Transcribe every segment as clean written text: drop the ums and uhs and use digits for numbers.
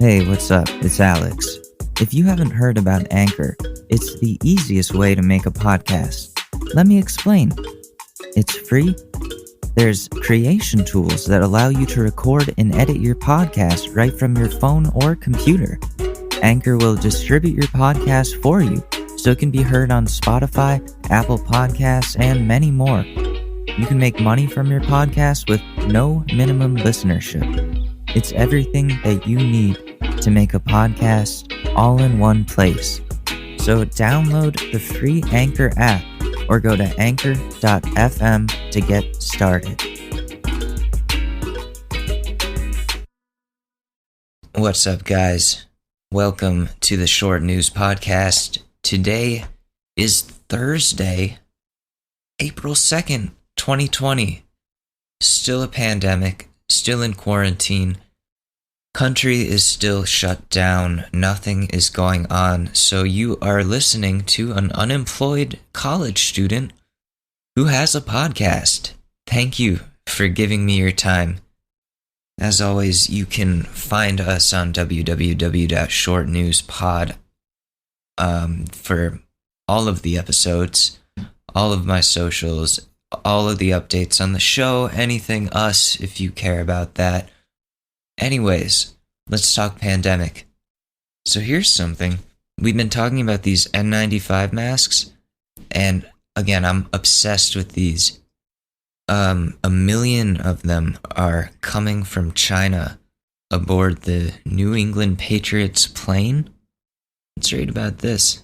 Hey, what's up? It's Alex. If you haven't heard about Anchor, it's the easiest way to make a podcast. Let me explain. It's free. There's creation tools that allow you to record and edit your podcast right from your phone or computer. Anchor will distribute your podcast for you, so it can be heard on Spotify, Apple Podcasts, and many more. You can make money from your podcast with no minimum listenership. It's everything that you need to make a podcast all in one place. So download the free Anchor app or go to anchor.fm to get started. What's up, guys? Welcome to the Short News Podcast. Today is Thursday, April 2nd, 2020. Still a pandemic, still in quarantine. Country is still shut down. Nothing is going on. So you are listening to an unemployed college student who has a podcast. Thank you for giving me your time. As always, you can find us on www.shortnewspod for all of the episodes, all of my socials, all of the updates on the show, anything us if you care about that. Anyways, let's talk pandemic. So here's something. We've been talking about these N95 masks, and again, I'm obsessed with these. 1 million of them are coming from China aboard the New England Patriots plane. Let's read about this.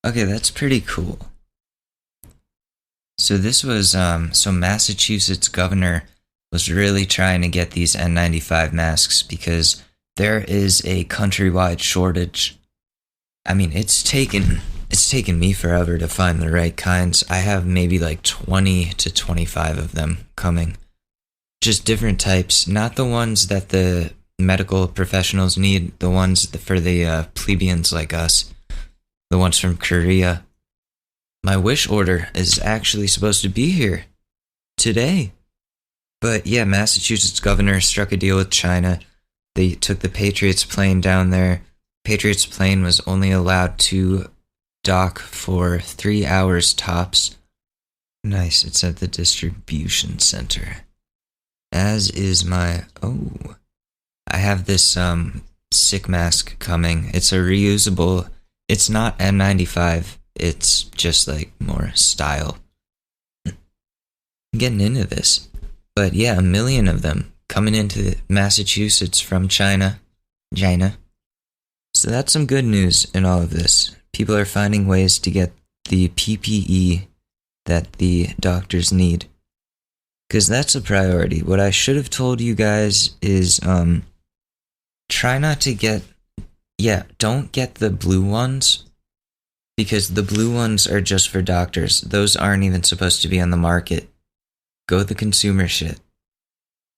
Okay, that's pretty cool. So this was, Massachusetts governor was really trying to get these N95 masks because there is a countrywide shortage. I mean, it's taken me forever to find the right kinds. I have maybe like 20 to 25 of them coming. Just different types, not the ones that the medical professionals need, the ones for the plebeians like us, the ones from Korea. My wish order is actually supposed to be here today. But yeah, Massachusetts governor struck a deal with China. They took the Patriots plane down there. Patriots plane was only allowed to dock for 3 hours tops. Nice, it's at the distribution center. As is my... I have this sick mask coming. It's a reusable... It's not N95. It's just like more style. I'm getting into this. But yeah, 1 million of them coming into Massachusetts from China. So that's some good news in all of this. People are finding ways to get the PPE that the doctors need. Because that's a priority. What I should have told you guys is try not to get... don't get the blue ones. Because the blue ones are just for doctors. Those aren't even supposed to be on the market. Go the consumer shit.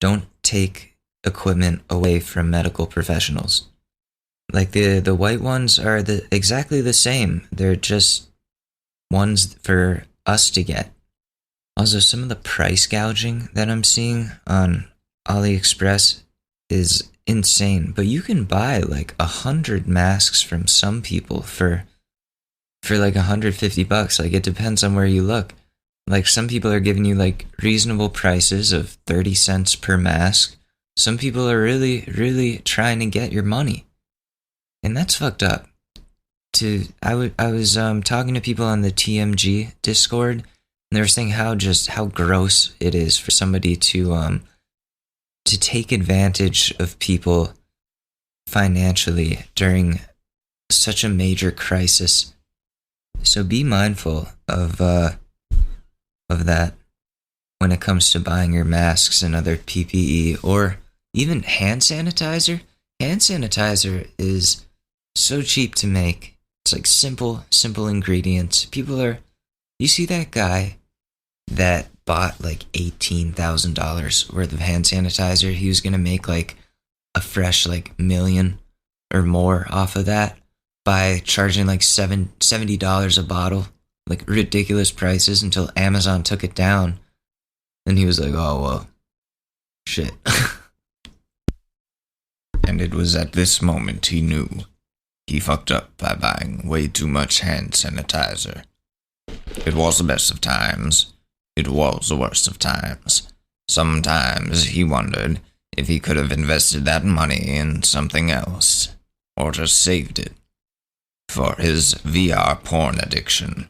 Don't take equipment away from medical professionals. Like the white ones are exactly the same. They're just ones for us to get. Also, some of the price gouging that I'm seeing on AliExpress is insane. But you can buy like 100 masks from some people for like $150. Like, it depends on where you look. Like, some people are giving you like reasonable prices of 30 cents per mask. Some people are really, really trying to get your money. And that's fucked up. I was talking to people on the TMG Discord, and they were saying how gross it is for somebody to take advantage of people financially during such a major crisis. So be mindful of that when it comes to buying your masks and other PPE, or even hand sanitizer. Hand sanitizer is so cheap to make. It's like simple ingredients. You see that guy that bought like $18,000 worth of hand sanitizer? He was going to make like a fresh like million or more off of that by charging like $70 a bottle. Like ridiculous prices until Amazon took it down. And he was like, oh, well, shit. And it was at this moment he knew he fucked up by buying way too much hand sanitizer. It was the best of times. It was the worst of times. Sometimes he wondered if he could have invested that money in something else, or just saved it for his VR porn addiction.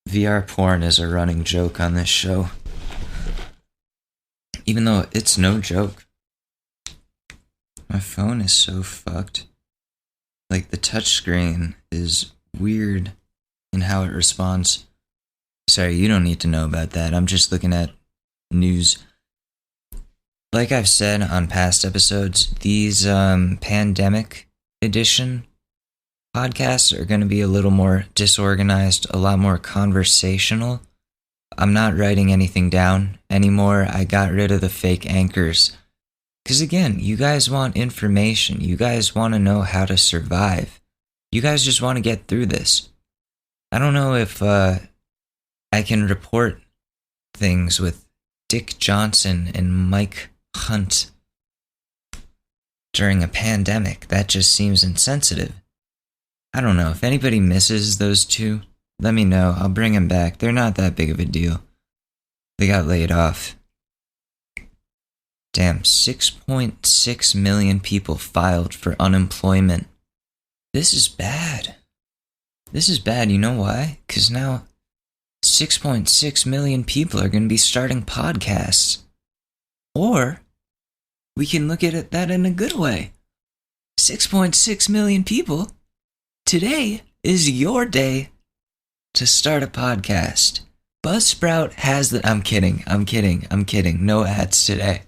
VR porn is a running joke on this show. Even though it's no joke. My phone is so fucked. Like, the touchscreen is weird in how it responds. Sorry, you don't need to know about that. I'm just looking at news. Like I've said on past episodes, these pandemic edition podcasts are going to be a little more disorganized, a lot more conversational. I'm not writing anything down anymore. I got rid of the fake anchors. Because again, you guys want information. You guys want to know how to survive. You guys just want to get through this. I don't know if I can report things with Dick Johnson and Mike Hunt during a pandemic. That just seems insensitive. I don't know. If anybody misses those two, let me know. I'll bring them back. They're not that big of a deal. They got laid off. Damn, 6.6 million people filed for unemployment. This is bad. This is bad. You know why? Because now 6.6 million people are going to be starting podcasts. Or we can look at that in a good way. 6.6 million people. Today is your day to start a podcast. Buzzsprout has the... I'm kidding. No ads today.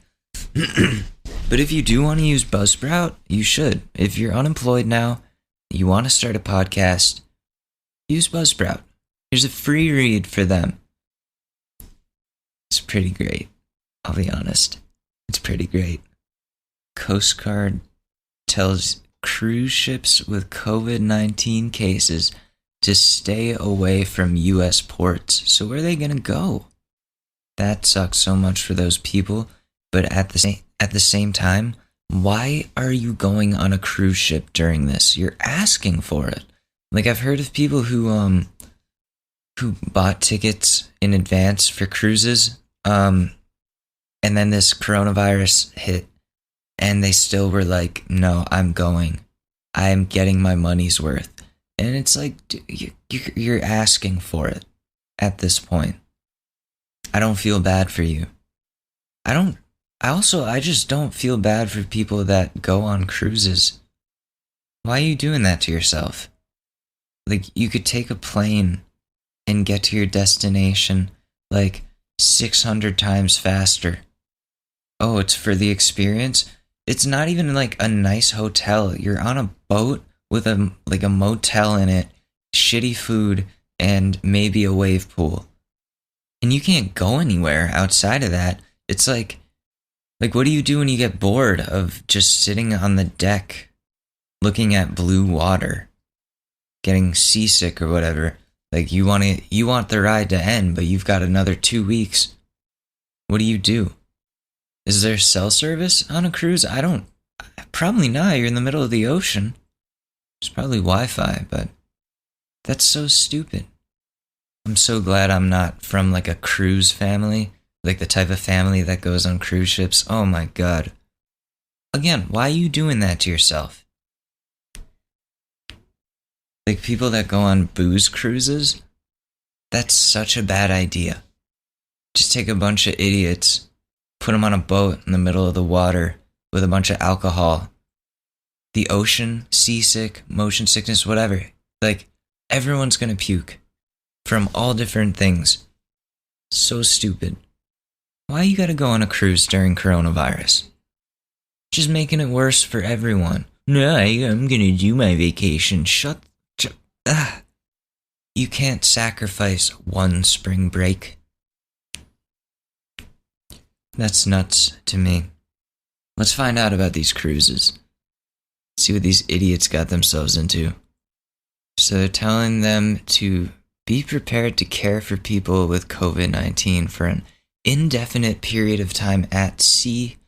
But if you do want to use Buzzsprout, you should. If you're unemployed now, you want to start a podcast, use Buzzsprout. Here's a free read for them. It's pretty great. I'll be honest. It's pretty great. Coast Guard tells cruise ships with COVID-19 cases to stay away from U.S. ports. So where are they going to go? That sucks so much for those people. But at the same time, why are you going on a cruise ship during this? You're asking for it. Like, I've heard of people who bought tickets in advance for cruises, and then this coronavirus hit, and they still were like, no, I'm going. I'm getting my money's worth. And it's like, you're asking for it at this point. I don't feel bad for you. I just don't feel bad for people that go on cruises. Why are you doing that to yourself? Like, you could take a plane and get to your destination like 600 times faster. Oh, it's for the experience? It's not even like a nice hotel. You're on a boat with a motel in it, shitty food, and maybe a wave pool. And you can't go anywhere outside of that. It's like what do you do when you get bored of just sitting on the deck looking at blue water, getting seasick or whatever? Like, you want the ride to end, but you've got another 2 weeks. What do? Is there cell service on a cruise? Probably not. You're in the middle of the ocean. There's probably Wi-Fi, but that's so stupid. I'm so glad I'm not from like a cruise family, like the type of family that goes on cruise ships. Oh my God. Again, why are you doing that to yourself? Like, people that go on booze cruises, that's such a bad idea. Just take a bunch of idiots, put them on a boat in the middle of the water with a bunch of alcohol. The ocean, seasick, motion sickness, whatever. Like, everyone's gonna puke from all different things. So stupid. Why you gotta go on a cruise during coronavirus? Just making it worse for everyone. No, I'm gonna do my vacation. Shut. You can't sacrifice one spring break. That's nuts to me. Let's find out about these cruises. See what these idiots got themselves into. So they're telling them to be prepared to care for people with COVID-19 for an indefinite period of time at sea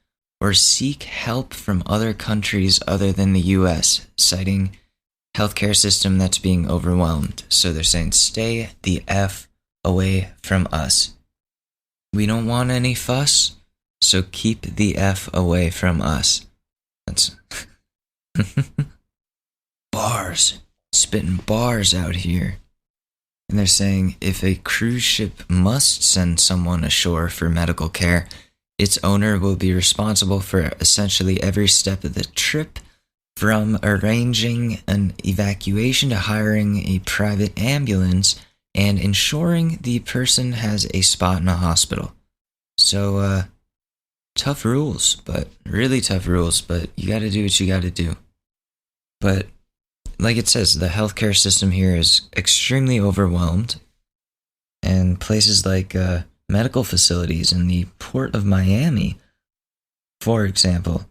or seek help from other countries other than the US, citing healthcare system that's being overwhelmed. So they're saying, stay the F away from us. We don't want any fuss, so keep the F away from us. That's bars. Spitting bars out here. And they're saying if a cruise ship must send someone ashore for medical care, its owner will be responsible for essentially every step of the trip, from arranging an evacuation to hiring a private ambulance and ensuring the person has a spot in a hospital. So, tough rules, but really tough rules, but you gotta do what you gotta do. But, like it says, the healthcare system here is extremely overwhelmed, and places like medical facilities in the Port of Miami, for example,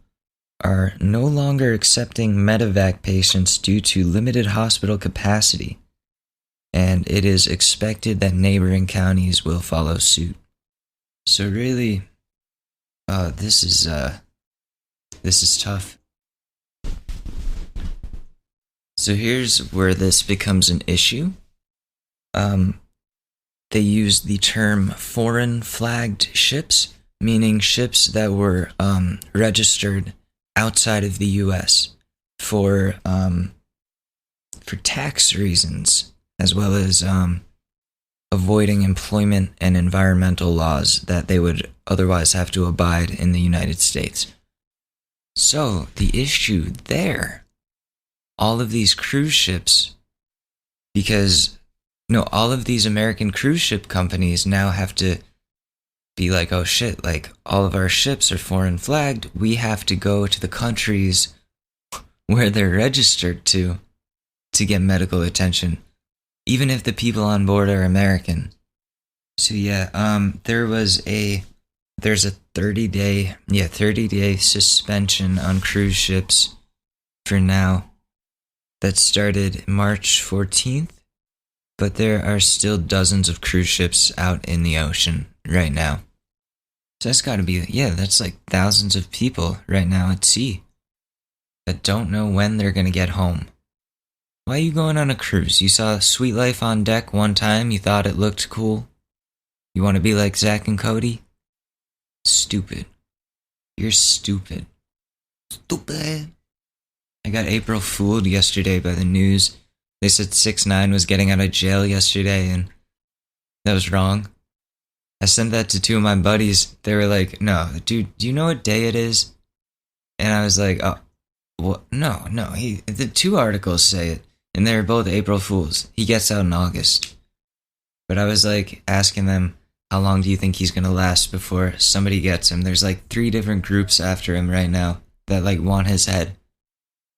are no longer accepting medevac patients due to limited hospital capacity, and it is expected that neighboring counties will follow suit. So really, this is tough. So here's where this becomes an issue. They use the term foreign flagged ships, meaning ships that were registered outside of the US for tax reasons, as well as avoiding employment and environmental laws that they would otherwise have to abide in the United States. So the issue there, all of these cruise ships, all of these American cruise ship companies now have to be like, oh shit, like all of our ships are foreign flagged. We have to go to the countries where they're registered to get medical attention, even if the people on board are American. So yeah, there's a 30-day suspension on cruise ships for now that started March 14th, but there are still dozens of cruise ships out in the ocean right now. So that's gotta be, that's like thousands of people right now at sea that don't know when they're gonna get home. Why are you going on a cruise? You saw Sweet Life on Deck one time, you thought it looked cool? You want to be like Zach and Cody? Stupid. You're stupid. Stupid. I got April fooled yesterday by the news. They said 6ix9ine was getting out of jail yesterday, and that was wrong. I sent that to two of my buddies. They were like, no, dude, do you know what day it is? And I was like, oh, what? No. The two articles say it, and they were both April Fools. He gets out in August. But I was like asking them, how long do you think he's gonna last before somebody gets him? There's like 3 different groups after him right now that like want his head.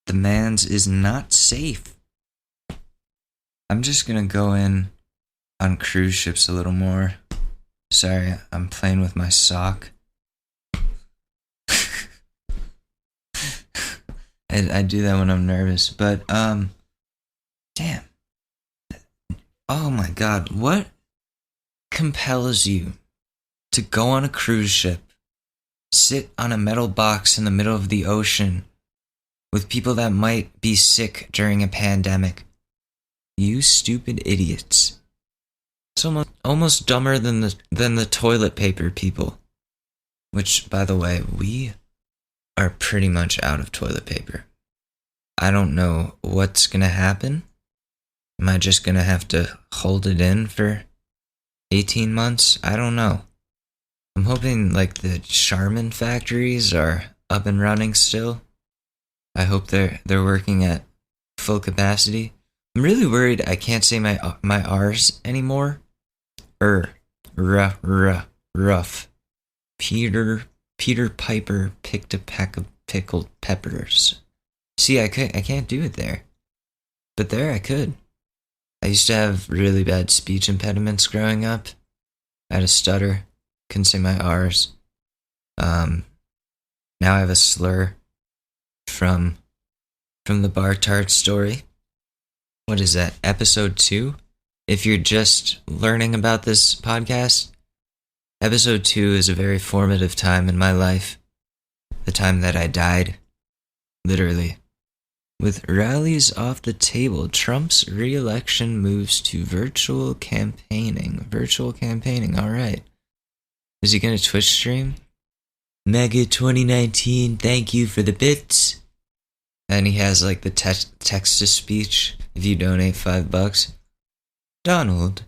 The man's is not safe. I'm just gonna go in on cruise ships a little more. Sorry, I'm playing with my sock. I do that when I'm nervous, but damn. Oh my god, what compels you to go on a cruise ship, sit on a metal box in the middle of the ocean with people that might be sick during a pandemic? You stupid idiots. It's almost dumber than the toilet paper people. Which, by the way, we are pretty much out of toilet paper. I don't know what's gonna happen. Am I just gonna have to hold it in for 18 months? I don't know. I'm hoping like the Charmin factories are up and running still. I hope they're working at full capacity. I'm really worried I can't say my R's anymore. Rough. Peter Piper picked a pack of pickled peppers. See, I can't do it there. But there I could. I used to have really bad speech impediments growing up. I had a stutter. Couldn't say my R's. Now I have a slur from the bar tart story. What is that? Episode 2? If you're just learning about this podcast, episode 2 is a very formative time in my life. the time that I died. Literally. With rallies off the table, Trump's re-election moves to virtual campaigning. Virtual campaigning, alright. Is he gonna Twitch stream? Mega 2019, thank you for the bits. And he has like the text-to-speech if you donate $5. Donald,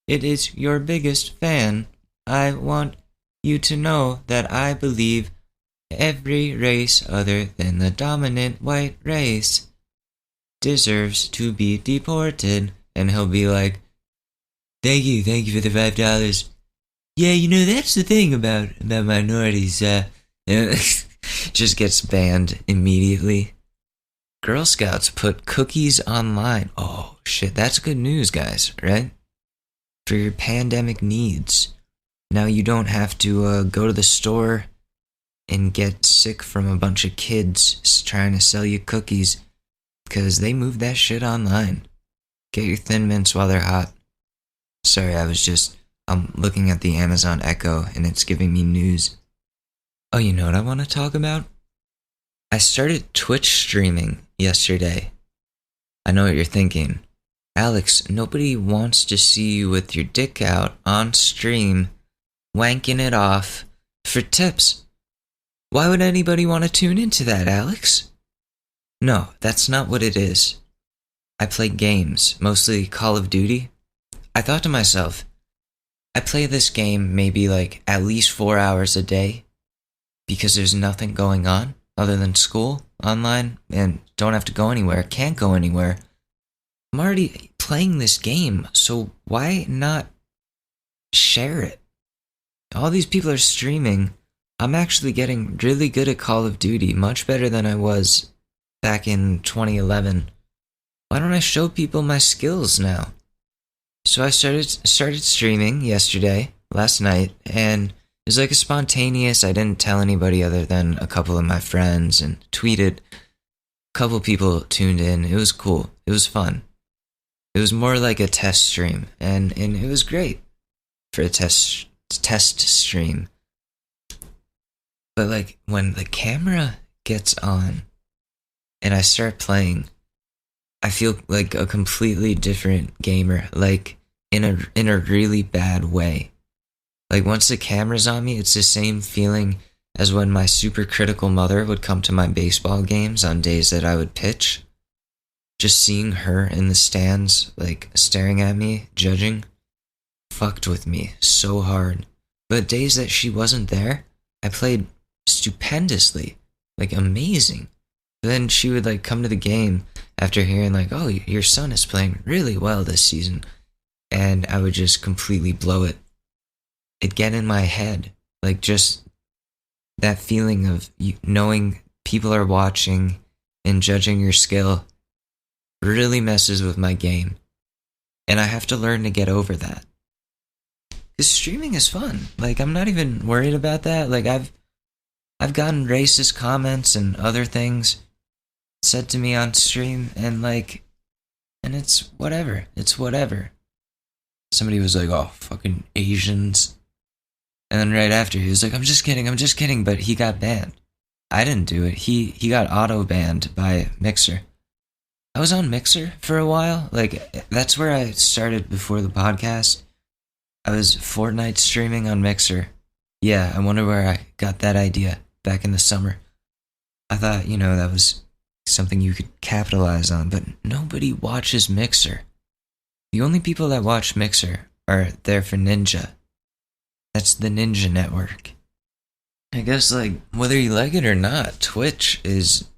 it is your biggest fan. I want you to know that I believe every race other than the dominant white race deserves to be deported. And he'll be like, thank you for the $5. Yeah, that's the thing about minorities. Just gets banned immediately. Girl Scouts put cookies online. Oh, shit, that's good news, guys, right? For your pandemic needs. Now you don't have to go to the store and get sick from a bunch of kids trying to sell you cookies, because they moved that shit online. Get your Thin Mints while they're hot. Sorry, I'm looking at the Amazon Echo and it's giving me news. Oh, you know what I want to talk about? I started Twitch streaming yesterday. I know what you're thinking. Alex, nobody wants to see you with your dick out on stream, wanking it off for tips. Why would anybody want to tune into that, Alex? No, that's not what it is. I play games, mostly Call of Duty. I thought to myself, I play this game maybe like at least 4 hours a day because there's nothing going on other than school online and don't have to go anywhere, can't go anywhere. I'm already playing this game, so why not share it? All these people are streaming. I'm actually getting really good at Call of Duty, much better than I was back in 2011. Why don't I show people my skills now? So I started streaming last night, and it was like a spontaneous, I didn't tell anybody other than a couple of my friends, and tweeted. A couple people tuned in. It was cool. It was fun. It was more like a test stream, and it was great for a test stream. But like when the camera gets on and I start playing, I feel like a completely different gamer, like in a really bad way. Like once the camera's on me, it's the same feeling as when my super critical mother would come to my baseball games on days that I would pitch. Just seeing her in the stands, like staring at me, judging, fucked with me so hard. But days that she wasn't there, I played stupendously, like amazing. But then she would like come to the game after hearing like, oh, your son is playing really well this season. And I would just completely blow it. It'd get in my head, like just that feeling of knowing people are watching and judging your skill really messes with my game. And I have to learn to get over that. Because streaming is fun. Like, I'm not even worried about that. Like, I've gotten racist comments and other things said to me on stream, and it's whatever. It's whatever. Somebody was like, oh, fucking Asians. And then right after, he was like, I'm just kidding, but he got banned. I didn't do it. He got auto-banned by Mixer. I was on Mixer for a while. Like, that's where I started before the podcast. I was Fortnite streaming on Mixer. Yeah, I wonder where I got that idea back in the summer. I thought, that was something you could capitalize on, but nobody watches Mixer. The only people that watch Mixer are there for Ninja. That's the Ninja Network. I guess, whether you like it or not, Twitch is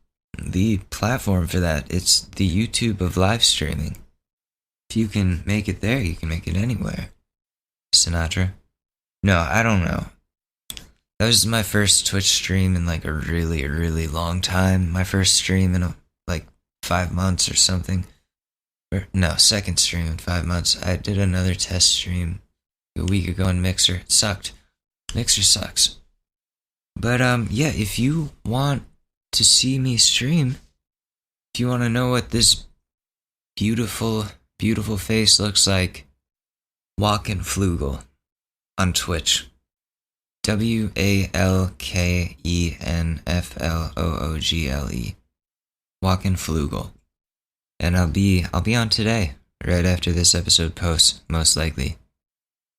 the platform for that. It's the YouTube of live streaming. If you can make it there, you can make it anywhere. Sinatra? No, I don't know. That was my first Twitch stream in a really, really long time. My first stream in 5 months or something. Second stream in 5 months. I did another test stream a week ago on Mixer. It sucked. Mixer sucks. But yeah, if you want to see me stream, if you want to know what this beautiful, beautiful face looks like, walk in Flugel on Twitch. WALKENFLOOGLE. Walkenflugel. And I'll be on today, right after this episode posts, most likely.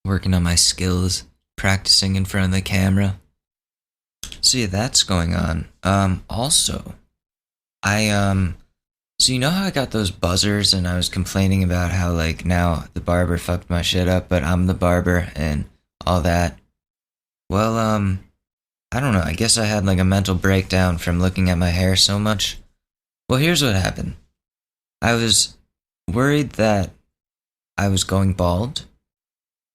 Working on my skills, practicing in front of the camera. So yeah, that's going on. Also, so you know how I got those buzzers and I was complaining about how like now the barber fucked my shit up, but I'm the barber and all that? Well, I don't know, I guess I had like a mental breakdown from looking at my hair so much. Well, here's what happened. I was worried that I was going bald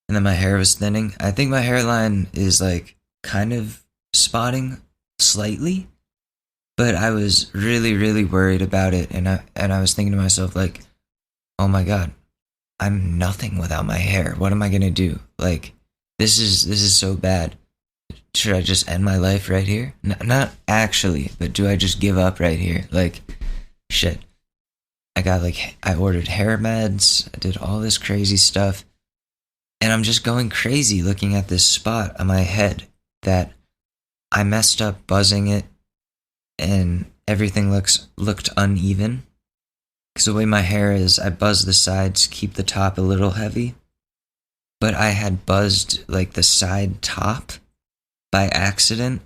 and then my hair was thinning. I think my hairline is like kind of spotting slightly, but I was really, really worried about it, and I was thinking to myself like, oh my god, I'm nothing without my hair. What am I gonna do? Like, this is so bad. Should I just end my life right here? Not actually, but do I just give up right here? Like, shit. I ordered hair meds. I did all this crazy stuff, and I'm just going crazy looking at this spot on my head that I messed up buzzing it, and everything looked uneven. Because the way my hair is, I buzz the sides, keep the top a little heavy. But I had buzzed like the side top by accident,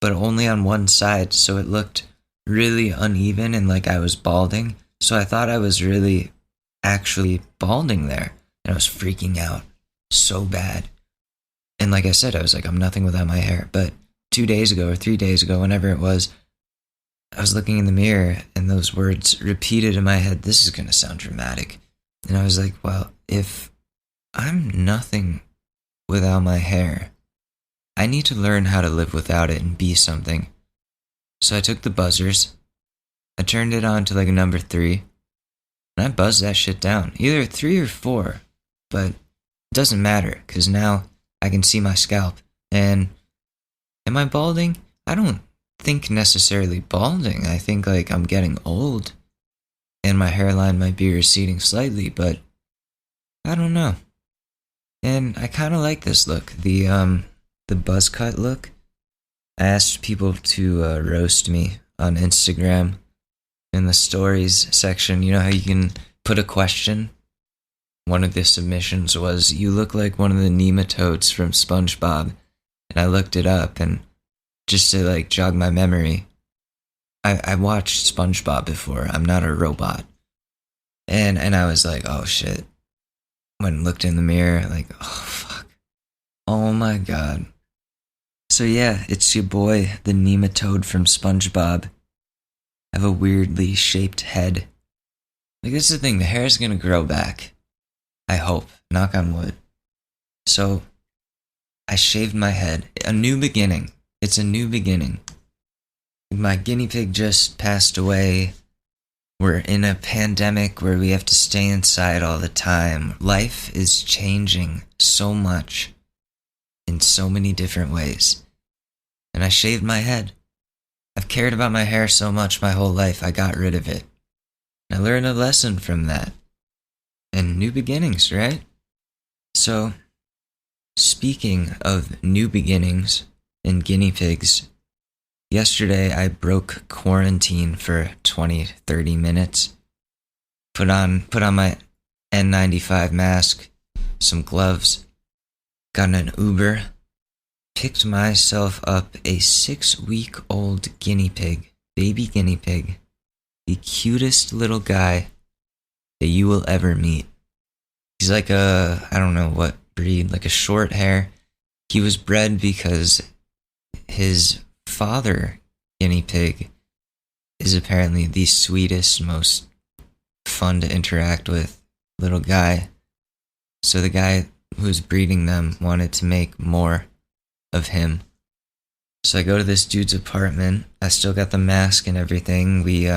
but only on one side, so it looked really uneven and like I was balding. So I thought I was really actually balding there, and I was freaking out so bad. And like I said, I was like, I'm nothing without my hair. But 2 days ago or 3 days ago, whenever it was, I was looking in the mirror and those words repeated in my head, this is going to sound dramatic. And I was like, well, if I'm nothing without my hair, I need to learn how to live without it and be something. So I took the buzzers, I turned it on to like a number 3, and I buzzed that shit down. Either 3 or 4, but it doesn't matter, because now I can see my scalp. And am I balding? I don't think necessarily balding. I think like I'm getting old and my hairline might be receding slightly, but I don't know. And I kind of like this look, the buzz cut look. I asked people to roast me on Instagram in the stories section. You know how you can put a question? One of the submissions was, you look like one of the nematodes from SpongeBob. And I looked it up, and just to like jog my memory, I watched SpongeBob before. I'm not a robot. And I was like, oh shit. When I looked in the mirror, like, oh fuck. Oh my god. So yeah, it's your boy, the nematode from SpongeBob. I have a weirdly shaped head. Like, this is the thing, the hair is gonna grow back. I hope. Knock on wood. So, I shaved my head. A new beginning. It's a new beginning. My guinea pig just passed away. We're in a pandemic where we have to stay inside all the time. Life is changing so much in so many different ways. And I shaved my head. I've cared about my hair so much my whole life, I got rid of it. And I learned a lesson from that. And new beginnings, right? So, speaking of new beginnings and guinea pigs, yesterday I broke quarantine for 20-30 minutes. Put on my N95 mask, some gloves, got in an Uber, picked myself up a 6-week-old guinea pig, baby guinea pig, the cutest little guy that you will ever meet. He's like I don't know what breed, like a short hair. He was bred because his father, guinea pig, is apparently the sweetest, most fun to interact with little guy. So the guy who's breeding them wanted to make more of him. So I go to this dude's apartment. I still got the mask and everything. We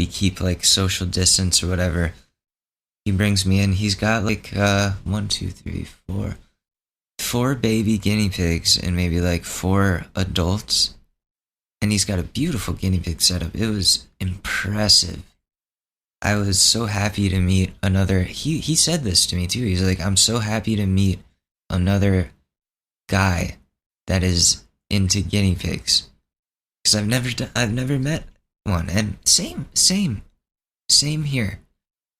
keep like social distance or whatever. He brings me in. He's got like 1, 2, 3, 4 4 baby guinea pigs and maybe like 4 adults. And he's got a beautiful guinea pig setup. It was impressive. I was so happy to meet another. He said this to me too. He's like, I'm so happy to meet another guy that is into guinea pigs. Because I've never met one. And same here.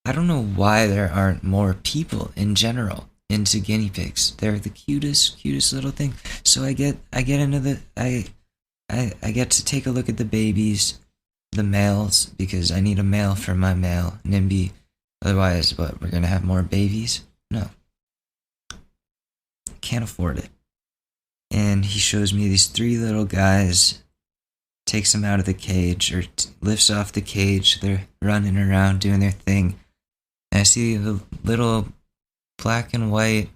I don't know why there aren't more people in general into guinea pigs. They're the cutest little thing. So I get into the I get to take a look at the babies, the males, because I need a male for my male NIMBY. Otherwise, what, we're gonna have more babies? No. Can't afford it. And he shows me these 3 little guys, takes them out of the cage, or lifts off the cage. They're running around doing their thing. And I see the little black and white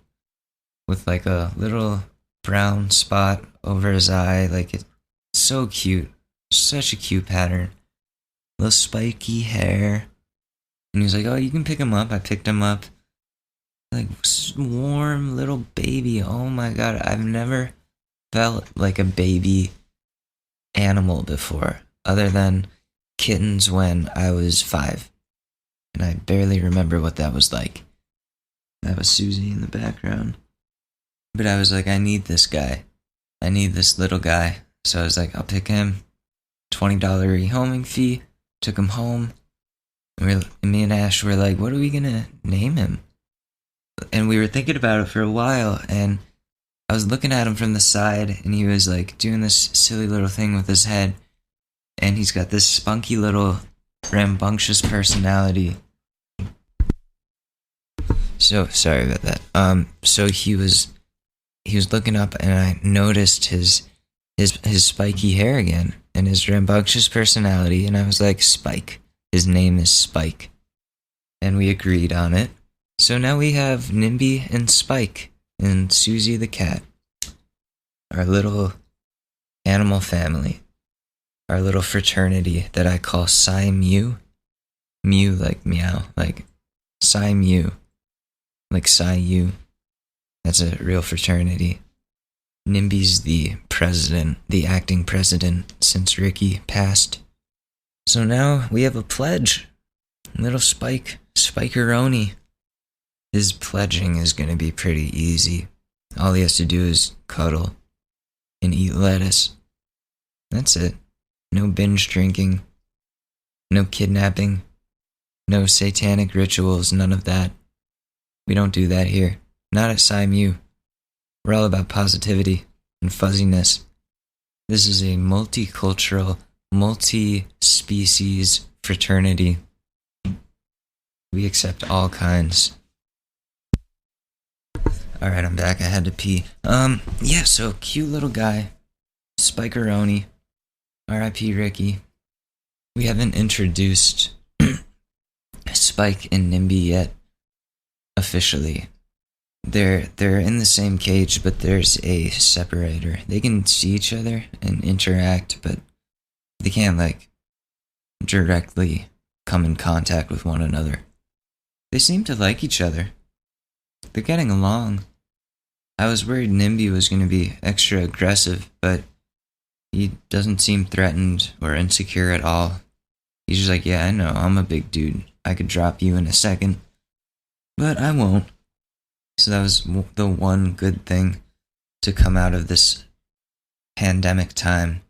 with like a little brown spot over his eye. Like, it's so cute. Such a cute pattern. Little spiky hair. And he was like, oh, you can pick him up. I picked him up. Like, warm little baby. Oh my god, I've never felt like a baby animal before, other than kittens when I was 5. And I barely remember what that was like. That was Susie in the background. But I was like, I need this guy. I need this little guy. So I was like, I'll pick him. $20 rehoming fee. Took him home. And me and Ash were like, what are we gonna name him? And we were thinking about it for a while, and I was looking at him from the side, and he was like doing this silly little thing with his head, and he's got this spunky little rambunctious personality. So sorry about that. So he was looking up, and I noticed his spiky hair again, and his rambunctious personality, and I was like, Spike. His name is Spike. And we agreed on it. So now we have NIMBY and Spike and Susie the cat. Our little animal family. Our little fraternity that I call Psi Mu. Mew like meow. Like Psi Mu. Like Psi U. That's a real fraternity. NIMBY's the president, the acting president since Ricky passed. So now we have a pledge. Little Spikeroni. His pledging is going to be pretty easy. All he has to do is cuddle and eat lettuce. That's it. No binge drinking. No kidnapping. No satanic rituals. None of that. We don't do that here. Not at Psi Mu. We're all about positivity and fuzziness. This is a multicultural, multi-species fraternity. We accept all kinds. Alright, I'm back. I had to pee. Yeah, so cute little guy. Spikeroni. R.I.P. Ricky. We haven't introduced Spike and NIMBY yet. Officially. They're in the same cage, but there's a separator. They can see each other and interact, but they can't, like, directly come in contact with one another. They seem to like each other. They're getting along. I was worried NIMBY was going to be extra aggressive, but he doesn't seem threatened or insecure at all. He's just like, yeah, I know, I'm a big dude. I could drop you in a second, but I won't. So that was the one good thing to come out of this pandemic time.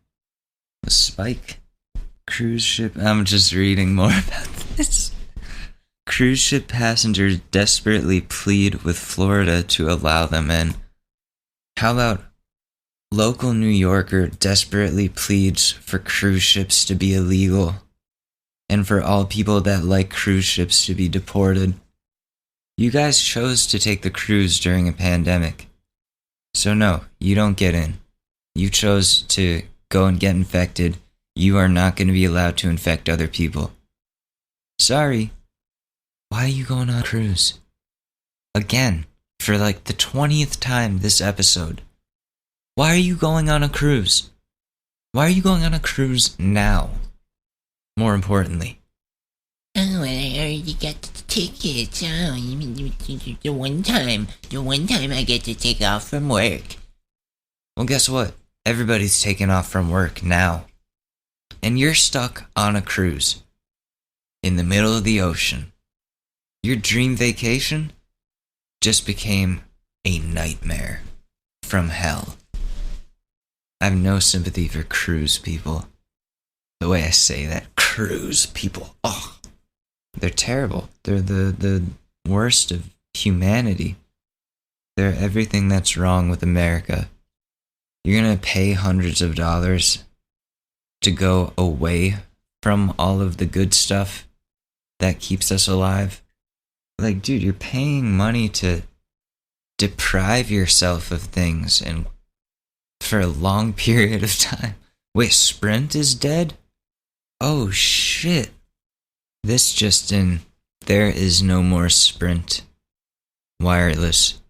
Was Spike. Cruise ship. I'm just reading more about this. Cruise ship passengers desperately plead with Florida to allow them in. How about local New Yorker desperately pleads for cruise ships to be illegal and for all people that like cruise ships to be deported? You guys chose to take the cruise during a pandemic. So no, you don't get in. You chose to go and get infected. You are not going to be allowed to infect other people. Sorry. Why are you going on a cruise? Again, for like the 20th time this episode. Why are you going on a cruise? Why are you going on a cruise now? More importantly. Oh, I already got the tickets. Oh, the one time I get to take off from work. Well, guess what? Everybody's taking off from work now. And you're stuck on a cruise. In the middle of the ocean. Your dream vacation just became a nightmare from hell. I have no sympathy for cruise people. The way I say that, cruise people. Oh, they're terrible. They're the worst of humanity. They're everything that's wrong with America. You're gonna pay hundreds of dollars to go away from all of the good stuff that keeps us alive. Like, dude, you're paying money to deprive yourself of things and for a long period of time. Wait, Sprint is dead? Oh shit. This just in. There is no more Sprint wireless.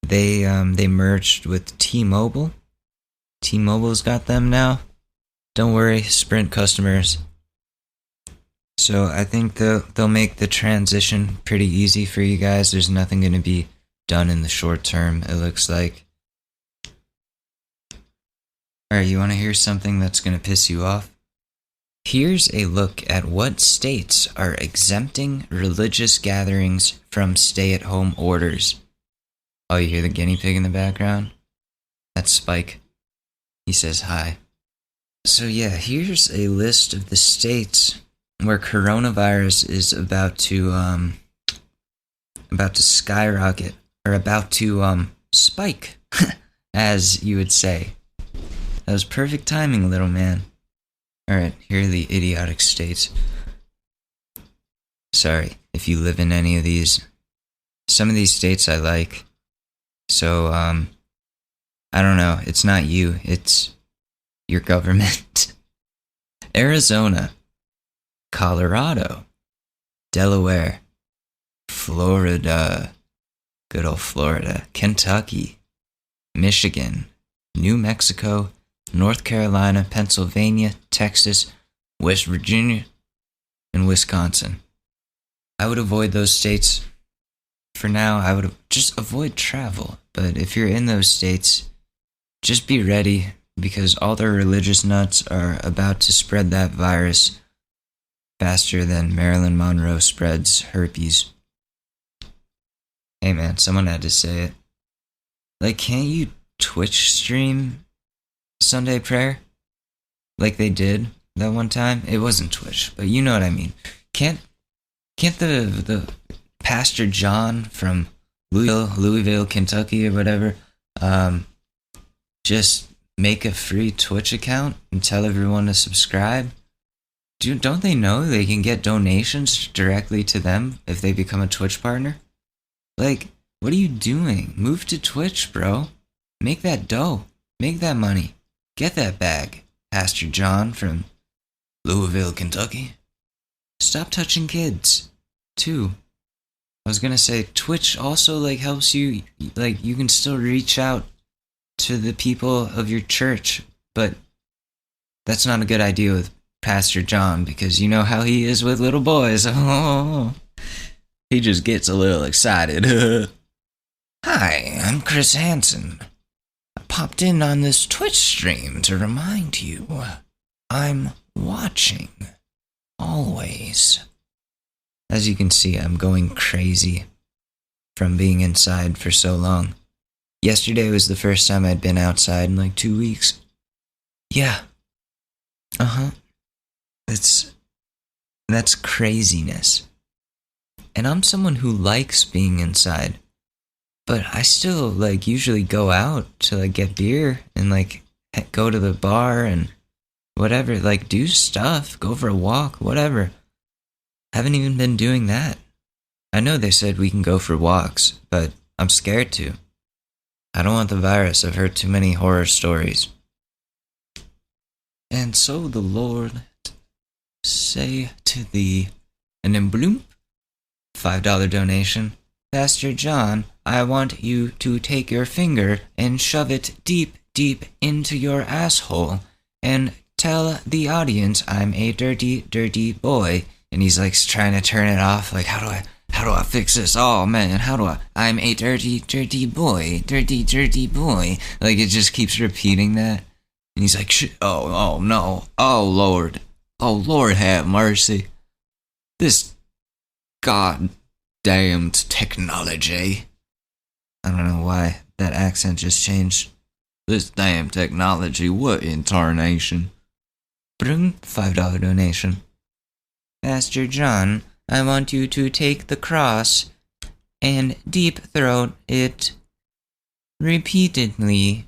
They merged with T-Mobile. T-Mobile's got them now. Don't worry, Sprint customers. So I think they'll make the transition pretty easy for you guys. There's nothing going to be done in the short term, it looks like. Alright, you want to hear something that's going to piss you off? Here's a look at what states are exempting religious gatherings from stay-at-home orders. Oh, you hear the guinea pig in the background? That's Spike. He says hi. So yeah, here's a list of the states where coronavirus is about to skyrocket, or about to spike, as you would say. That was perfect timing, little man. Alright, here are the idiotic states. Sorry if you live in any of these. Some of these states I like. So, I don't know. It's not you. It's your government. Arizona. Colorado. Delaware. Florida. Good old Florida. Kentucky. Michigan. New Mexico. North Carolina, Pennsylvania, Texas, West Virginia, and Wisconsin. I would avoid those states. For now, I would just avoid travel. But if you're in those states, just be ready, because all the religious nuts are about to spread that virus faster than Marilyn Monroe spreads herpes. Hey man, someone had to say it. Like, can't you Twitch stream Sunday prayer like they did that one time? It wasn't Twitch, but you know what I mean. Can't the Pastor John from Louisville, Kentucky or whatever, just make a free Twitch account and tell everyone to subscribe? Don't they know they can get donations directly to them if they become a Twitch partner? Like, what are you doing? Move to Twitch, bro. Make that dough. Make that money. Get that bag, Pastor John from Louisville, Kentucky. Stop touching kids, too. I was gonna say, Twitch also, like, helps you, like, you can still reach out to the people of your church, but that's not a good idea with Pastor John, because you know how he is with little boys. He just gets a little excited. Hi, I'm Chris Hansen. Popped in on this Twitch stream to remind you I'm watching always. As you can see, I'm going crazy from being inside for so long. Yesterday was the first time I'd been outside in like 2 weeks. Yeah. That's craziness. And I'm someone who likes being inside. But I still, like, usually go out to, like, get beer and, like, go to the bar and whatever. Like, do stuff. Go for a walk. Whatever. Haven't even been doing that. I know they said we can go for walks, but I'm scared to. I don't want the virus. I've heard too many horror stories. And so the Lord say to thee, and then bloop, $5 donation. Pastor John, I want you to take your finger and shove it deep, deep into your asshole and tell the audience I'm a dirty, dirty boy. And he's like trying to turn it off. Like, how do I fix this? Oh man, I'm a dirty, dirty boy, dirty, dirty boy. Like, it just keeps repeating that. And he's like, oh no, oh Lord have mercy. This goddamned technology. I don't know why that accent just changed. This damn technology, what in tarnation? Bring $5 donation. Pastor John, I want you to take the cross and deep throat it repeatedly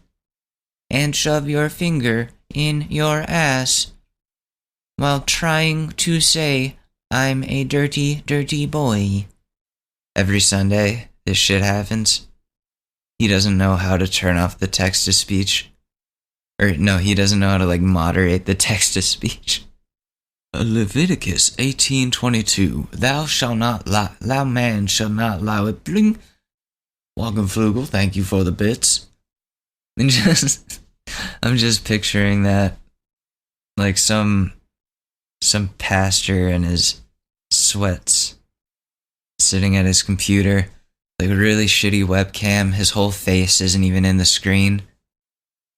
and shove your finger in your ass while trying to say, I'm a dirty, dirty boy. Every Sunday, this shit happens. He doesn't know how to turn off the text-to-speech. Or, no, he doesn't know how to, moderate the text-to-speech. Leviticus 18:22. Thou man shall not lie. Bling. Welcome, Flugel. Thank you for the bits. And I'm just picturing that, some pastor in his sweats, sitting at his computer, a really shitty webcam. His whole face isn't even in the screen.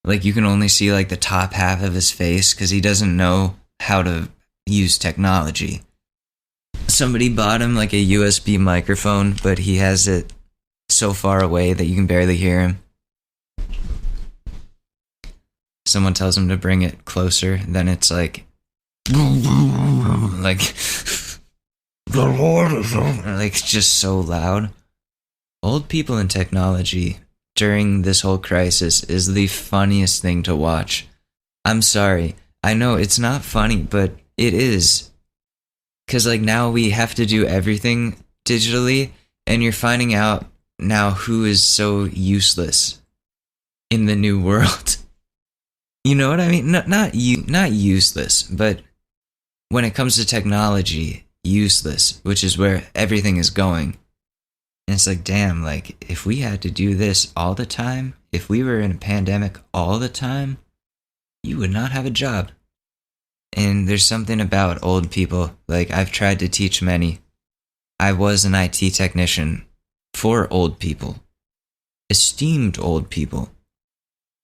You can only see the top half of his face because he doesn't know how to use technology. Somebody bought him a USB microphone, but he has it so far away that you can barely hear him. Someone tells him to bring it closer, then it's the Lord is just so loud. Old people in technology during this whole crisis is the funniest thing to watch. I'm sorry. I know it's not funny, but it is. Because now we have to do everything digitally, and you're finding out now who is so useless in the new world. You know what I mean? Not useless, but when it comes to technology, useless, which is where everything is going. And it's damn, if we had to do this all the time, if we were in a pandemic all the time, you would not have a job. And there's something about old people. I've tried to teach many. I was an IT technician for old people. Esteemed old people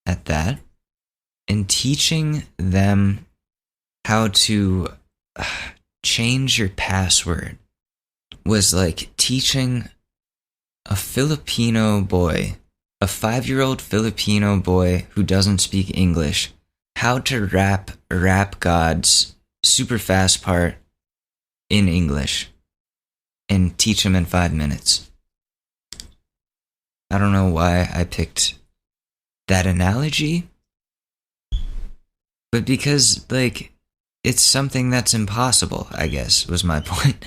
at that. And teaching them how to change your password was teaching a Filipino boy, a 5-year-old Filipino boy who doesn't speak English, how to rap God's super fast part in English and teach him in 5 minutes. I don't know why I picked that analogy, but because, it's something that's impossible, I guess, was my point.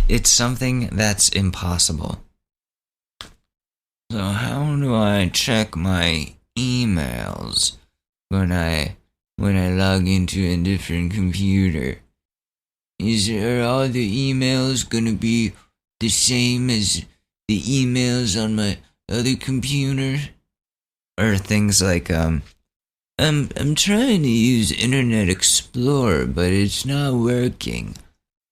It's something that's impossible. So how do I check my emails when I log into a different computer? Are all the emails gonna be the same as the emails on my other computer? Or things I'm trying to use Internet Explorer, but it's not working.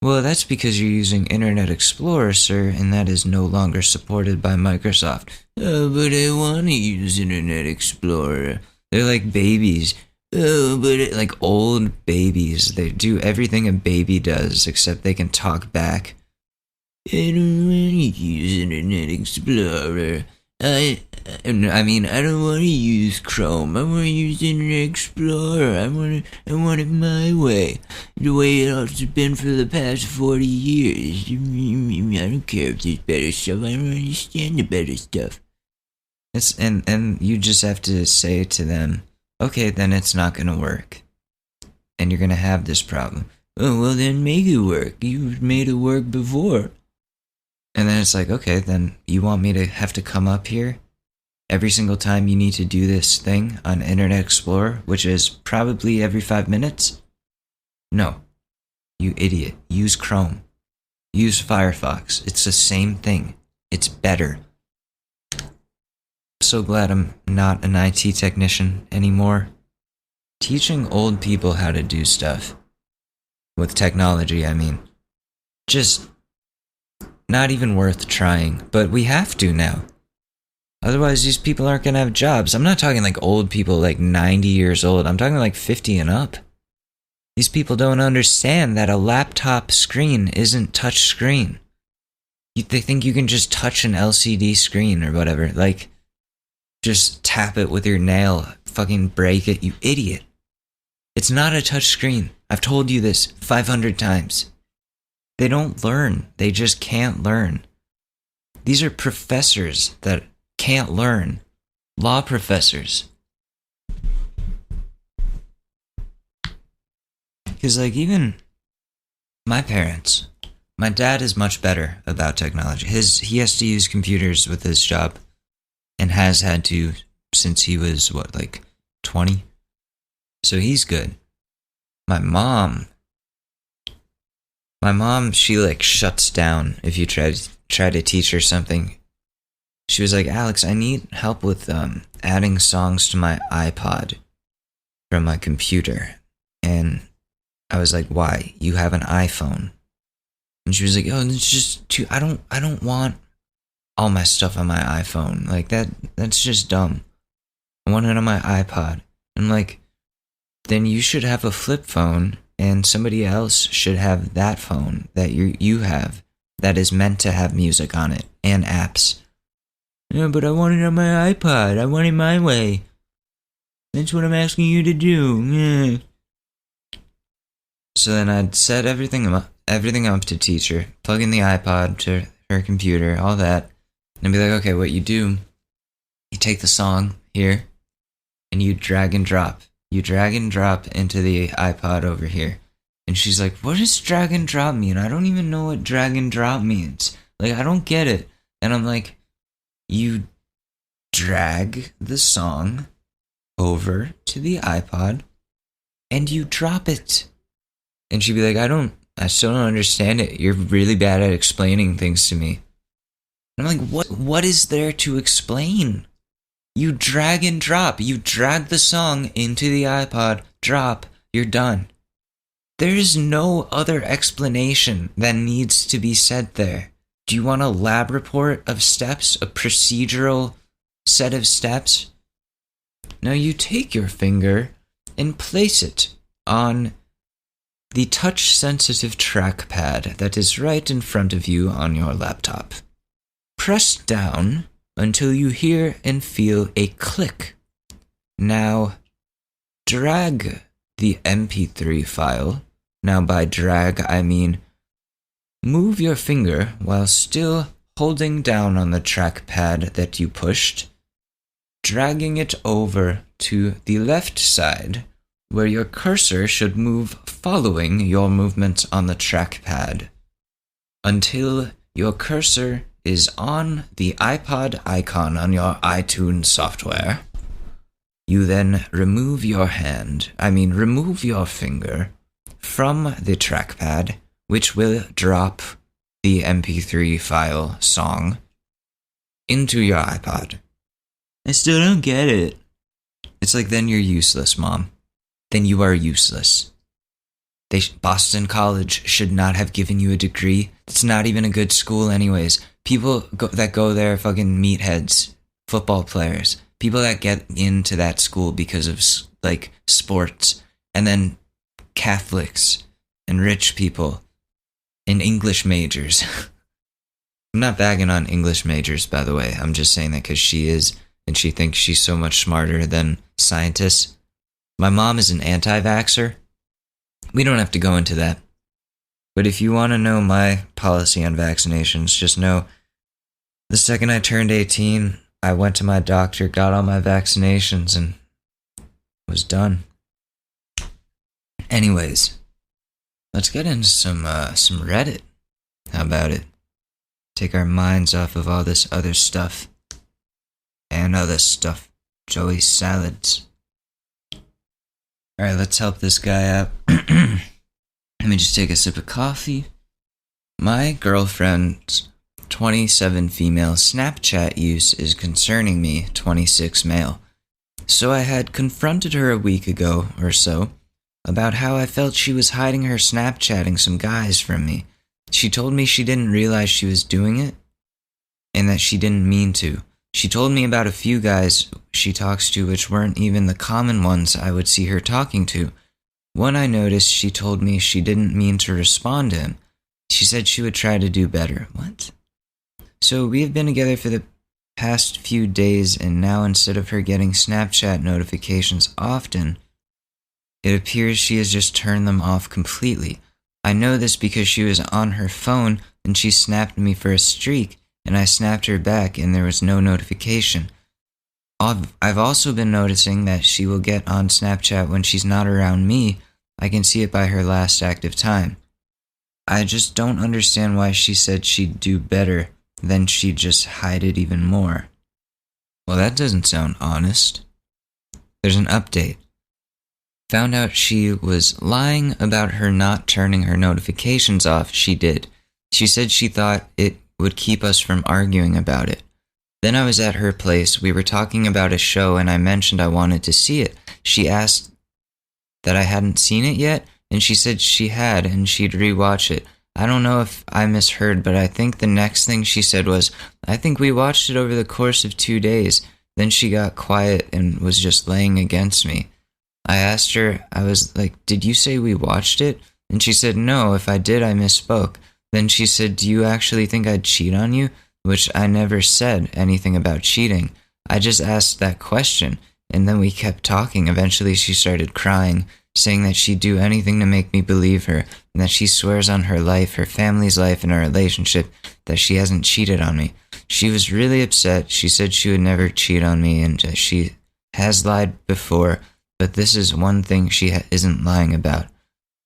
Well, that's because you're using Internet Explorer, sir, and that is no longer supported by Microsoft. Oh, but I want to use Internet Explorer. They're like babies. Oh, but old babies. They do everything a baby does, except they can talk back. I don't want to use Internet Explorer. I don't want to use Chrome. I want to use Internet Explorer. I want it my way. The way it's been for the past 40 years. I don't care if there's better stuff. I don't understand the better stuff. And you just have to say to them, okay, then it's not going to work. And you're going to have this problem. Oh, well then make it work. You've made it work before. And then it's okay, then you want me to have to come up here every single time you need to do this thing on Internet Explorer, which is probably every 5 minutes? No. You idiot. Use Chrome. Use Firefox. It's the same thing. It's better. So glad I'm not an IT technician anymore. Teaching old people how to do stuff. With technology, I mean. Just not even worth trying, but we have to now. Otherwise, these people aren't going to have jobs. I'm not talking old people 90 years old. I'm talking 50 and up. These people don't understand that a laptop screen isn't touch screen. They think you can just touch an LCD screen or whatever. just tap it with your nail, fucking break it, you idiot. It's not a touch screen. I've told you this 500 times. They don't learn. They just can't learn. These are professors that can't learn. Law professors. Because, like, even my parents, my dad is much better about technology. He has to use computers with his job and has had to since he was, 20? So he's good. My mom, she, like, shuts down if you try to teach her something. She was like, Alex, I need help with adding songs to my iPod from my computer. And I was like, why? You have an iPhone. And she was like, oh, it's just too, I don't want all my stuff on my iPhone. Like, that's just dumb. I want it on my iPod. I'm like, then you should have a flip phone and somebody else should have that phone that you have that is meant to have music on it and apps. Yeah, but I want it on my iPod. I want it my way. That's what I'm asking you to do. Yeah. So then I'd set everything up to teach her, plug in the iPod to her computer, all that, and I'd be like, okay, what you do, you take the song here, and you drag and drop. You drag and drop into the iPod over here. And she's like, what does drag and drop mean? I don't even know what drag and drop means. Like, I don't get it. And I'm like, you drag the song over to the iPod, and you drop it. And she'd be like, I still don't understand it. You're really bad at explaining things to me. And I'm like, what is there to explain? You drag and drop. You drag the song into the iPod, drop, you're done. There is no other explanation that needs to be said there. Do you want a lab report of steps, a procedural set of steps? Now you take your finger and place it on the touch-sensitive trackpad that is right in front of you on your laptop. Press down until you hear and feel a click. Now, drag the MP3 file. Now, by drag, I mean move your finger while still holding down on the trackpad that you pushed, dragging it over to the left side, where your cursor should move following your movement on the trackpad, until your cursor is on the iPod icon on your iTunes software. You then remove your finger from the trackpad, which will drop the MP3 file song into your iPod. I still don't get it. It's like, then you're useless, Mom. Then you are useless. Boston College should not have given you a degree. It's not even a good school anyways. People that go there are fucking meatheads, football players, people that get into that school because of, like, sports, and then Catholics and rich people and English majors. I'm not bagging on English majors, by the way. I'm just saying that because she is, and she thinks she's so much smarter than scientists. My mom is an anti-vaxxer. We don't have to go into that. But if you want to know my policy on vaccinations, just know the second I turned 18, I went to my doctor, got all my vaccinations, and was done. Anyways, let's get into some Reddit. How about it? Take our minds off of all this other stuff. And other stuff. Joey salads. Alright, let's help this guy out. Let me just take a sip of coffee. My girlfriend's 27 female Snapchat use is concerning me, 26 male. So I had confronted her a week ago or so about how I felt she was hiding her Snapchatting some guys from me. She told me she didn't realize she was doing it and that she didn't mean to. She told me about a few guys she talks to which weren't even the common ones I would see her talking to. One I noticed, she told me she didn't mean to respond to him. She said she would try to do better. What? So we have been together for the past few days, and now instead of her getting Snapchat notifications often, it appears she has just turned them off completely. I know this because she was on her phone and she snapped me for a streak, and I snapped her back and there was no notification. I've also been noticing that she will get on Snapchat when she's not around me. I can see it by her last active time. I just don't understand why she said she'd do better, then she'd just hide it even more. Well, that doesn't sound honest. There's an update. Found out she was lying about her not turning her notifications off. She did. She said she thought it would keep us from arguing about it. Then I was at her place. We were talking about a show and I mentioned I wanted to see it. She asked that I hadn't seen it yet, and she said she had and she'd rewatch it. I don't know if I misheard, but I think the next thing she said was, I think we watched it over the course of 2 days. Then she got quiet and was just laying against me. I asked her, I was like, did you say we watched it? And she said, no, if I did, I misspoke. Then she said, do you actually think I'd cheat on you? Which I never said anything about cheating. I just asked that question, and then we kept talking. Eventually she started crying, saying that she'd do anything to make me believe her, and that she swears on her life, her family's life, and our relationship that she hasn't cheated on me. She was really upset. She said she would never cheat on me, and she has lied before, but this is one thing she isn't lying about.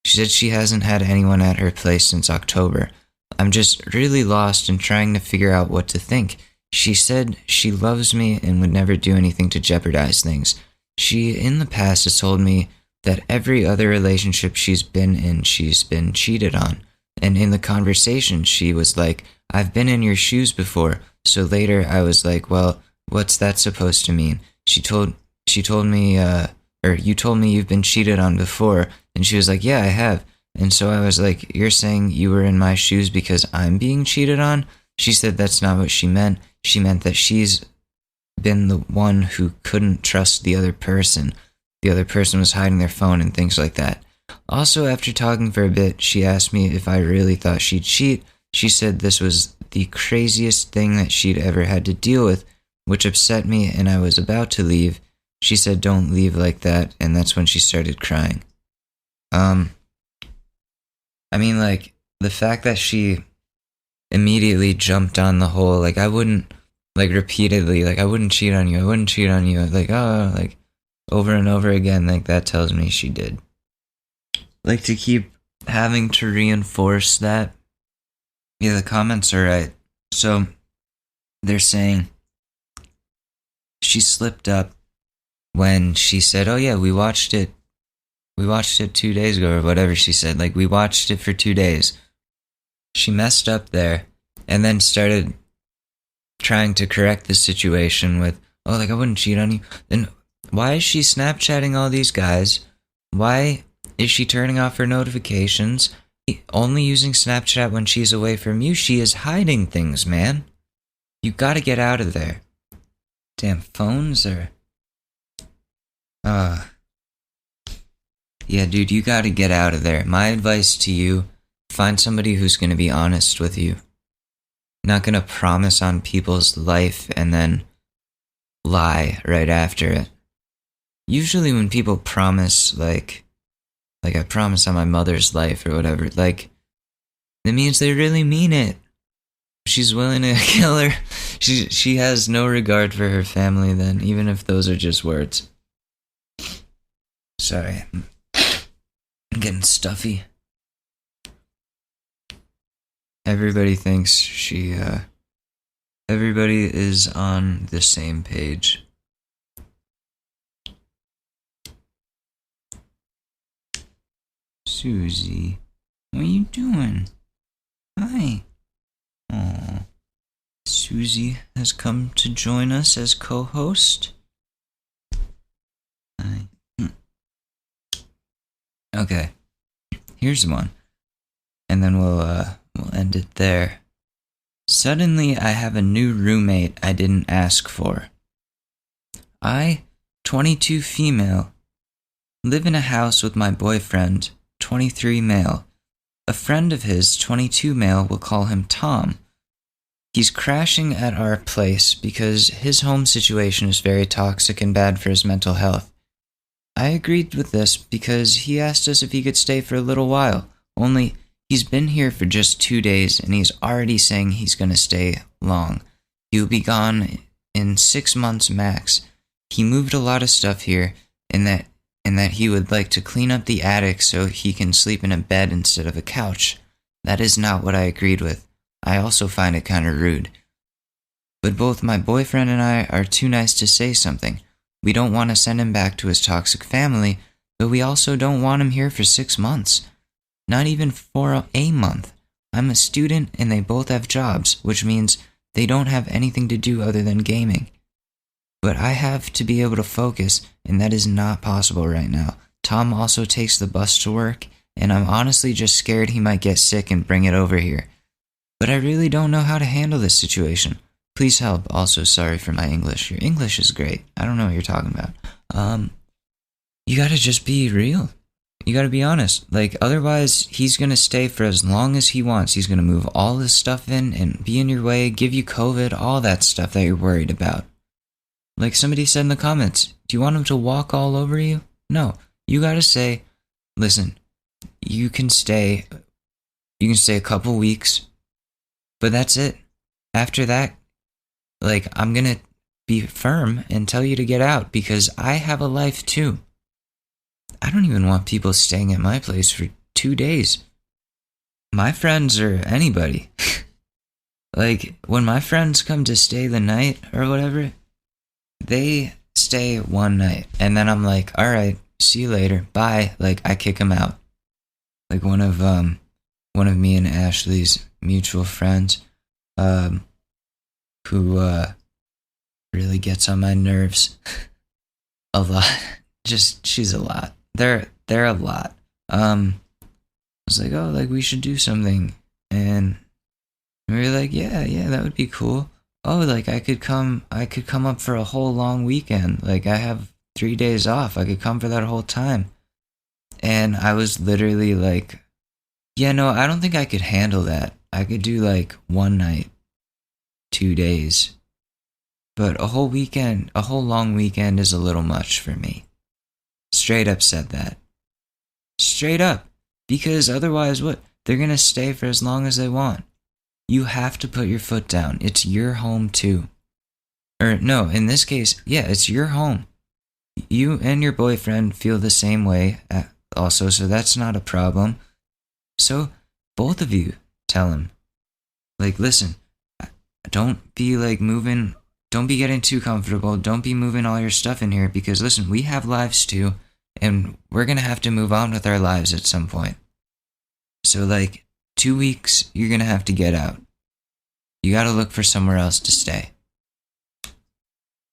She said she hasn't had anyone at her place since October. I'm just really lost and trying to figure out what to think. She said she loves me and would never do anything to jeopardize things. She, in the past, has told me that every other relationship she's been cheated on. And in the conversation, she was like, I've been in your shoes before. So later I was like, well, what's that supposed to mean? She told me, you told me you've been cheated on before. And she was like, yeah, I have. And so I was like, you're saying you were in my shoes because I'm being cheated on? She said that's not what she meant. She meant that she's been the one who couldn't trust the other person. The other person was hiding their phone and things like that. Also, after talking for a bit, she asked me if I really thought she'd cheat. She said this was the craziest thing that she'd ever had to deal with, which upset me, and I was about to leave. She said, don't leave like that, and that's when she started crying. I mean, like, the fact that she immediately jumped on the whole, like, I wouldn't, like, repeatedly, like, I wouldn't cheat on you, like, oh, like, over and over again, like, that tells me she did. Like, to keep having to reinforce that, yeah, the comments are right. So, they're saying she slipped up when she said, oh yeah, we watched it 2 days ago, or whatever she said. Like, we watched it for 2 days. She messed up there, and then started trying to correct the situation with, oh, like, I wouldn't cheat on you. Then why is she Snapchatting all these guys? Why is she turning off her notifications? Only using Snapchat when she's away from you? She is hiding things, man. You gotta get out of there. Damn phones are... Yeah, dude, you gotta get out of there. My advice to you, find somebody who's gonna be honest with you. Not gonna promise on people's life and then lie right after it. Usually when people promise, like I promise on my mother's life or whatever, like, that means they really mean it. She's willing to kill her. She has no regard for her family then, even if those are just words. Sorry. I'm getting stuffy. Everybody thinks everybody is on the same page. Susie, what are you doing? Hi. Aw. Susie has come to join us as co-host. Hi. Okay, here's one, and then we'll end it there. Suddenly, I have a new roommate I didn't ask for. I, 22 female, live in a house with my boyfriend, 23 male. A friend of his, 22 male, we'll call him Tom. he's crashing at our place because his home situation is very toxic and bad for his mental health. I agreed with this because he asked us if he could stay for a little while, only he's been here for just 2 days and he's already saying he's going to stay long. He'll be gone in 6 months max. He moved a lot of stuff here, and that he would like to clean up the attic so he can sleep in a bed instead of a couch. That is not what I agreed with. I also find it kind of rude. But both my boyfriend and I are too nice to say something. We don't want to send him back to his toxic family, but we also don't want him here for 6 months. Not even for a month. I'm a student and they both have jobs, which means they don't have anything to do other than gaming. But I have to be able to focus, and that is not possible right now. Tom also takes the bus to work, and I'm honestly just scared he might get sick and bring it over here. But I really don't know how to handle this situation. Please help. Also, sorry for my English. Your English is great. I don't know what you're talking about. You gotta just be real. You gotta be honest. Like, otherwise, he's gonna stay for as long as he wants. He's gonna move all this stuff in and be in your way, give you COVID, all that stuff that you're worried about. Like somebody said in the comments, do you want him to walk all over you? No. You gotta say, listen, you can stay a couple weeks, but that's it. After that, like, I'm gonna be firm and tell you to get out because I have a life too. I don't even want people staying at my place for 2 days. My friends or anybody. Like, when my friends come to stay the night or whatever, they stay one night. And then I'm like, all right, see you later. Bye. Like, I kick them out. Like, one of me and Ashley's mutual friends, who really gets on my nerves a lot. Just, she's a lot. They're a lot. I was like, oh, like, we should do something. And we were like, yeah, that would be cool. Oh, like, I could come up for a whole long weekend. Like, I have 3 days off. I could come for that whole time. And I was literally like, yeah, no, I don't think I could handle that. I could do like 1 night, 2 days. But a whole long weekend is a little much for me. Straight up said that. Straight up. Because otherwise, what? They're going to stay for as long as they want. You have to put your foot down. It's your home too. Or no, in this case, yeah, it's your home. You and your boyfriend feel the same way also, so that's not a problem. So both of you tell him, like, listen, don't be like moving, don't be getting too comfortable, don't be moving all your stuff in here because listen, we have lives too, and we're gonna have to move on with our lives at some point. So like 2 weeks, you're gonna have to get out. You gotta look for somewhere else to stay.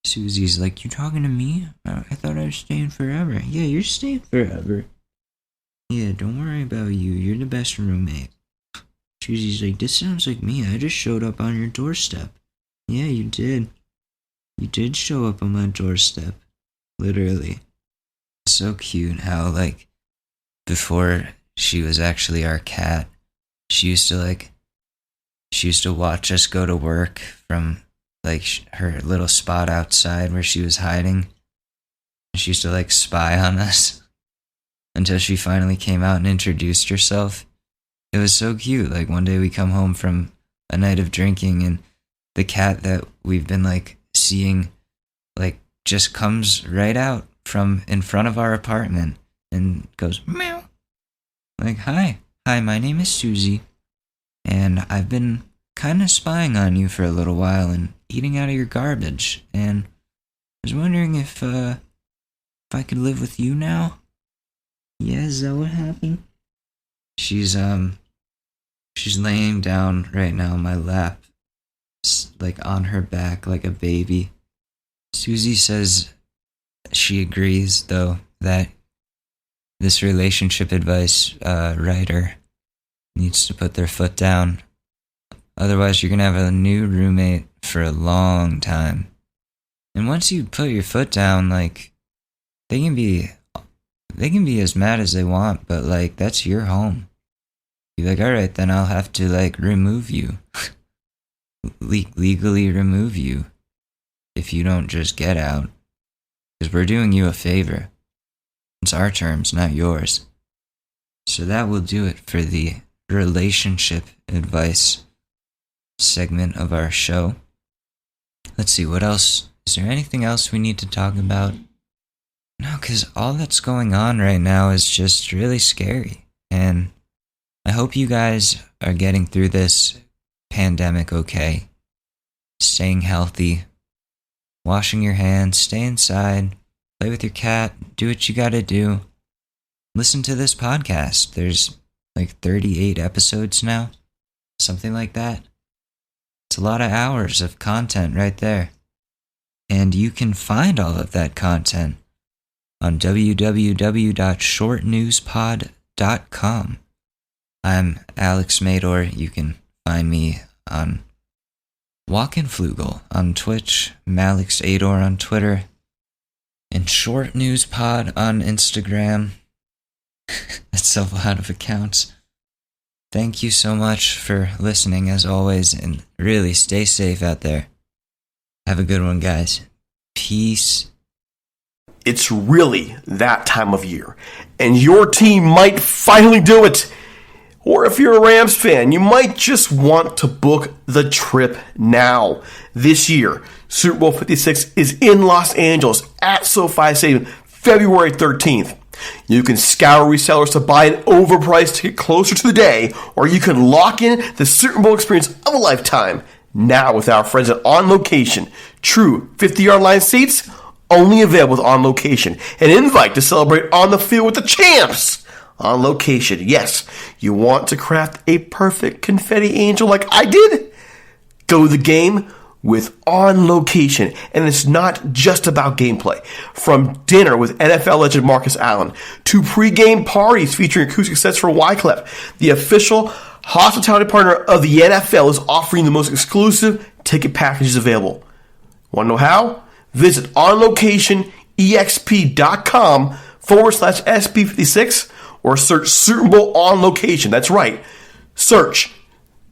Susie's like, you talking to me? I thought I was staying forever. Yeah, you're staying forever. Yeah, don't worry about you. You're the best roommate. Susie's like, this sounds like me. I just showed up on your doorstep. Yeah, you did. You did show up on my doorstep. Literally. So cute how, like, before she was actually our cat, she used to watch us go to work from, like, her little spot outside where she was hiding. She used to, like, spy on us until she finally came out and introduced herself. It was so cute. Like, one day we come home from a night of drinking and the cat that we've been, like, seeing, like, just comes right out from in front of our apartment and goes, meow. Like, hi, my name is Susie, and I've been kind of spying on you for a little while and eating out of your garbage, and I was wondering if I could live with you now? Yeah, is that what happened? She's laying down right now on my lap, like on her back like a baby. Susie says she agrees, though, that this relationship advice writer needs to put their foot down. Otherwise, you're going to have a new roommate for a long time. And once you put your foot down, like, they can be as mad as they want, but, like, that's your home. You're like, all right, then I'll have to, like, remove you. legally remove you if you don't just get out. Because we're doing you a favor. It's our terms, not yours. So that will do it for the relationship advice segment of our show. Let's see, what else? Is there anything else we need to talk about? No, because all that's going on right now is just really scary. And I hope you guys are getting through this pandemic okay. Staying healthy. Washing your hands. Stay inside. Play with your cat. Do what you gotta do. Listen to this podcast. There's like 38 episodes now. Something like that. It's a lot of hours of content right there. And you can find all of that content on www.shortnewspod.com. I'm Alex Mador. You can find me on Walkenflugel on Twitch, Malix Ador on Twitter, and Short News Pod on Instagram. That's a lot of accounts. Thank you so much for listening as always, and really stay safe out there. Have a good one, guys. Peace. It's really that time of year, and your team might finally do it. Or if you're a Rams fan, you might just want to book the trip now. This year, Super Bowl 56 is in Los Angeles at SoFi Stadium, February 13th. You can scour resellers to buy an overpriced ticket closer to the day, or you can lock in the Super Bowl experience of a lifetime now with our friends at On Location. True 50-yard line seats, only available with On Location. An invite to celebrate on the field with the champs. On Location. Yes, you want to craft a perfect confetti angel like I did? Go to the game with On Location. And it's not just about gameplay. From dinner with NFL legend Marcus Allen to pregame parties featuring acoustic sets for Wyclef, the official hospitality partner of the NFL is offering the most exclusive ticket packages available. Want to know how? Visit onlocationexp.com/SB56 or search Super Bowl On Location. That's right. Search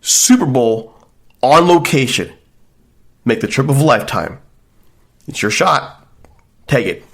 Super Bowl On Location. Make the trip of a lifetime. It's your shot. Take it.